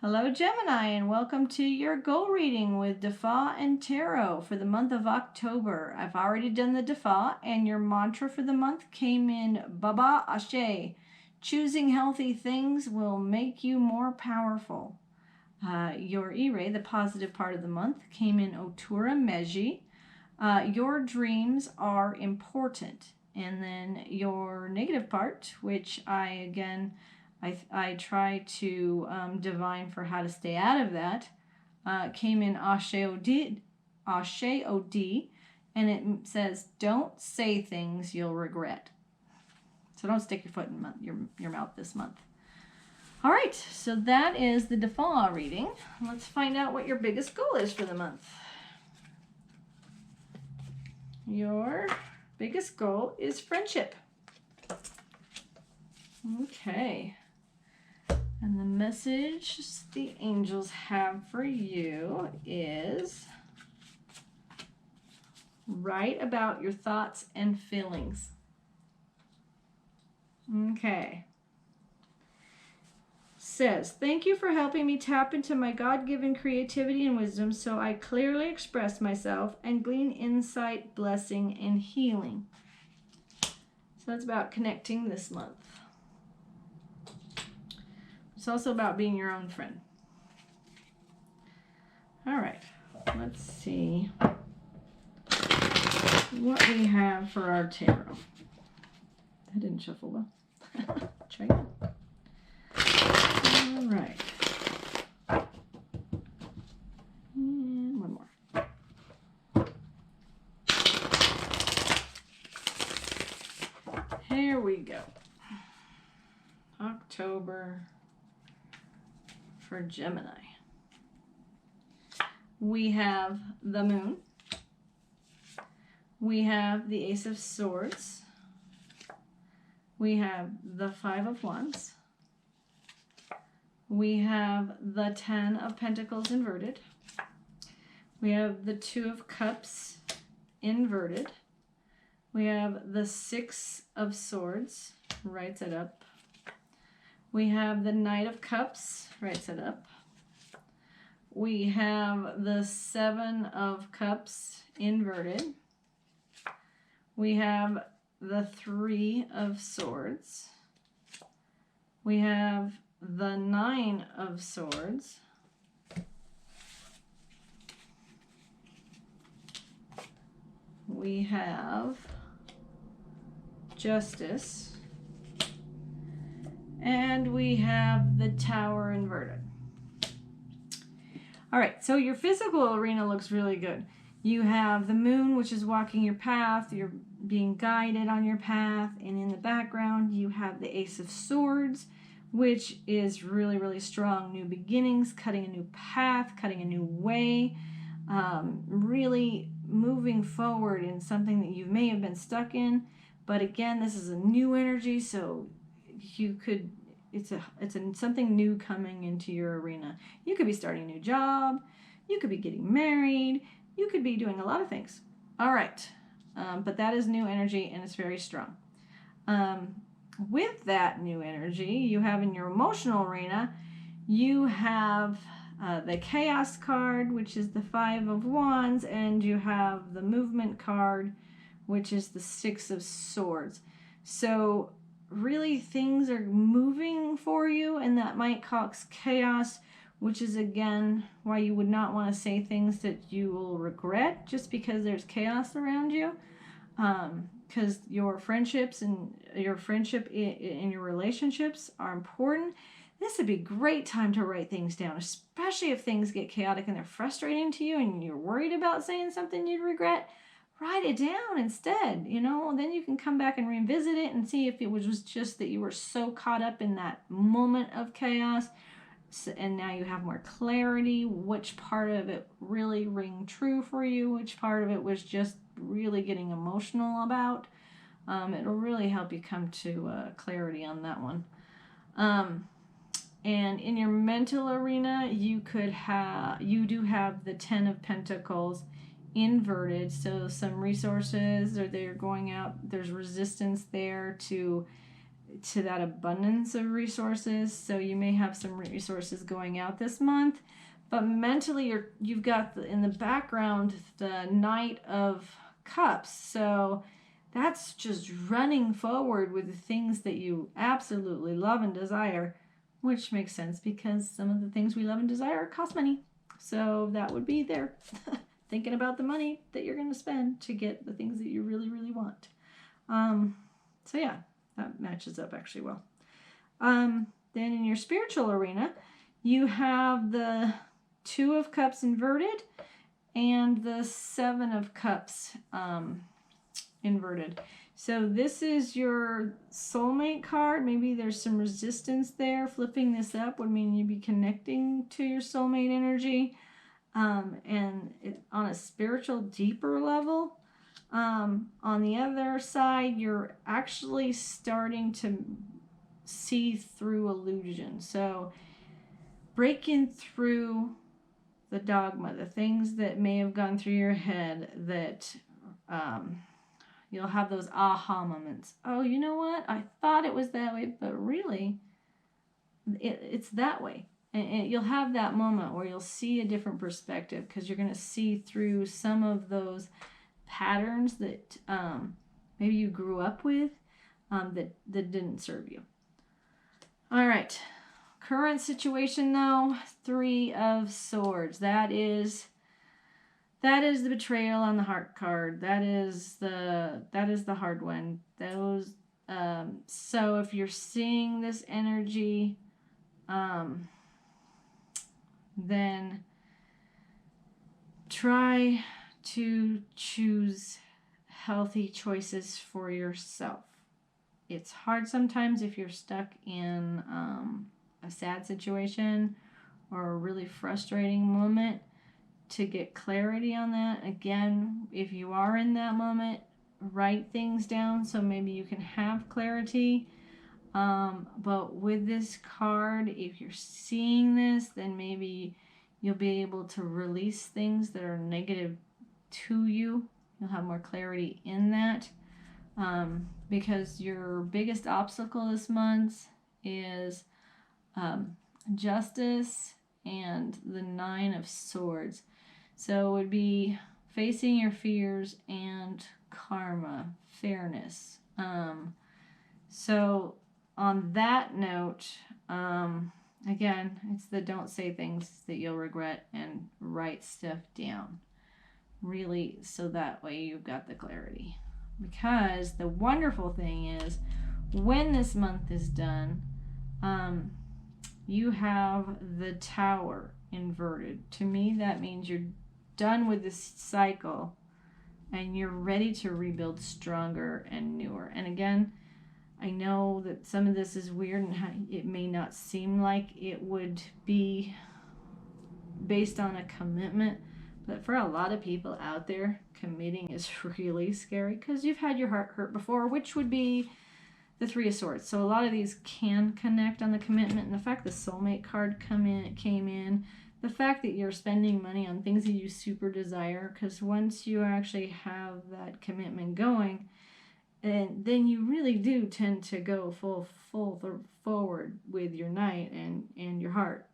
Hello Gemini, and welcome to your goal reading with Dafa and Tarot for the month of October. I've already done the Dafa, and your mantra for the month came in Baba Ashe. Choosing healthy things will make you more powerful. Your Ire, the positive part of the month, came in Otura Meji. Your dreams are important. And then your negative part, which I try to divine for how to stay out of that, came in Ashe Od, and it says, don't say things you'll regret. So don't stick your foot in your mouth this month. All right, so that is the Dafa reading. Let's find out what your biggest goal is for the month. Your biggest goal is friendship. Okay. And the message the angels have for you is write about your thoughts and feelings. Okay. Says, thank you for helping me tap into my God-given creativity and wisdom so I clearly express myself and glean insight, blessing, and healing. So that's about connecting this month. It's also about being your own friend. All right, let's see what we have for our tarot. That didn't shuffle well. Try again. All right. And one more. Here we go. October for Gemini. We have the moon. We have the Ace of Swords. We have the Five of Wands. We have the Ten of Pentacles inverted. We have the Two of Cups inverted. We have the Six of Swords, right side up. We have the Knight of Cups, right side up. We have the Seven of Cups inverted. We have the Three of Swords. We have the Nine of Swords. We have Justice. And we have the Tower inverted. All right, so your physical arena looks really good. You have the moon, which is walking your path. You're being guided on your path. And in the background, you have the Ace of Swords, which is really, really strong. New beginnings, cutting a new path, cutting a new way, really moving forward in something that you may have been stuck in. But again, this is a new energy, so you could, it's something new coming into your arena. You could be starting a new job. You could be getting married. You could be doing a lot of things. All right. But that is new energy, and it's very strong. With that new energy, you have in your emotional arena, you have the Chaos card, which is the Five of Wands, and you have the Movement card, which is the Six of Swords. So really things are moving for you, and that might cause chaos, which is again why you would not want to say things that you will regret just because there's chaos around you. Because your friendships and your friendship in your relationships are important. This would be a great time to write things down, especially if things get chaotic and they're frustrating to you and you're worried about saying something you'd regret. Write it down instead, then you can come back and revisit it and see if it was just that you were so caught up in that moment of chaos, and now you have more clarity, which part of it really rang true for you, which part of it was just really getting emotional about. It'll really help you come to clarity on that one. And in your mental arena, you do have the Ten of Pentacles inverted, so some resources they're going out, there's resistance there to to that abundance of resources. So you may have some resources going out this month, but mentally you've got in the background the Knight of Cups. So that's just running forward with the things that you absolutely love and desire, which makes sense because some of the things we love and desire cost money. So that would be there. Thinking about the money that you're going to spend to get the things that you really, really want. So yeah, that matches up actually well. Then in your spiritual arena, you have the Two of Cups inverted and the Seven of Cups inverted. So this is your soulmate card. Maybe there's some resistance there. Flipping this up would mean you'd be connecting to your soulmate energy. And on a spiritual, deeper level. On the other side, you're actually starting to see through illusion. So breaking through the dogma, the things that may have gone through your head that you'll have those aha moments. Oh, you know what? I thought it was that way, but really it's that way. And you'll have that moment where you'll see a different perspective because you're going to see through some of those patterns that maybe you grew up with that didn't serve you. All right. Current situation, though, Three of Swords. That is the betrayal on the heart card. That is the hard one. Those. So if you're seeing this energy, then try to choose healthy choices for yourself. It's hard sometimes if you're stuck in a sad situation or a really frustrating moment to get clarity on that. Again, if you are in that moment, write things down so maybe you can have clarity. But with this card, if you're seeing this, then maybe you'll be able to release things that are negative to you. You'll have more clarity in that. Because your biggest obstacle this month is justice and the Nine of Swords. So it would be facing your fears and karma, fairness. So on that note, again, it's the don't say things that you'll regret and write stuff down. Really, so that way you've got the clarity. Because the wonderful thing is, when this month is done, you have the Tower inverted. To me, that means you're done with this cycle and you're ready to rebuild stronger and newer. And again, I know that some of this is weird and it may not seem like it would be based on a commitment, but for a lot of people out there, committing is really scary because you've had your heart hurt before, which would be the Three of Swords. So a lot of these can connect on the commitment, and the fact the soulmate card came in, the fact that you're spending money on things that you super desire, because once you actually have that commitment going, and then you really do tend to go full forward with your Knight and your heart.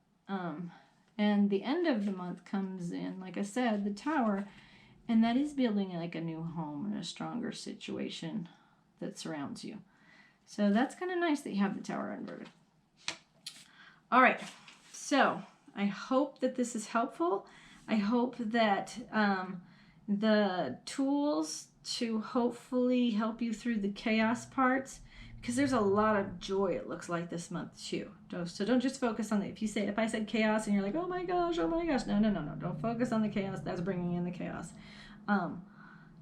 And the end of the month comes in, like I said, the Tower, and that is building like a new home and a stronger situation that surrounds you. So that's kind of nice that you have the Tower inverted. All right, so I hope that this is helpful. I hope that the tools to hopefully help you through the chaos parts, because there's a lot of joy, it looks like, this month too. So don't just focus on if I said chaos and you're like, oh my gosh, no. Don't focus on the chaos. That's bringing in the chaos.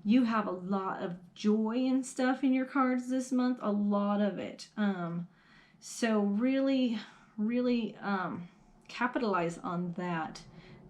You have a lot of joy and stuff in your cards this month, a lot of it. So really capitalize on that.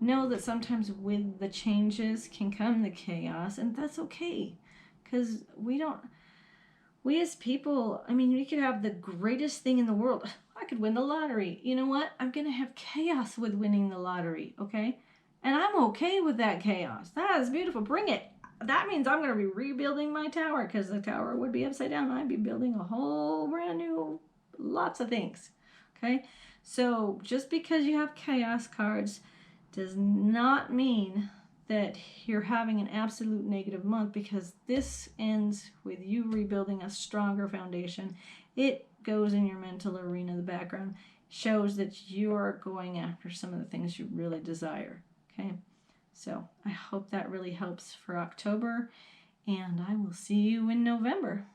Know that sometimes with the changes can come the chaos, and that's okay, because we as people, I mean, we could have the greatest thing in the world. I could win the lottery. You know what? I'm going to have chaos with winning the lottery, okay? And I'm okay with that chaos. That is beautiful. Bring it. that means I'm going to be rebuilding my tower, because the tower would be upside down. I'd be building a whole brand new, lots of things. Okay, so just because you have chaos cards does not mean that you're having an absolute negative month, because this ends with you rebuilding a stronger foundation. It goes in your mental arena. The background shows that you're going after some of the things you really desire. Okay, so I hope that really helps for October, and I will see you in November.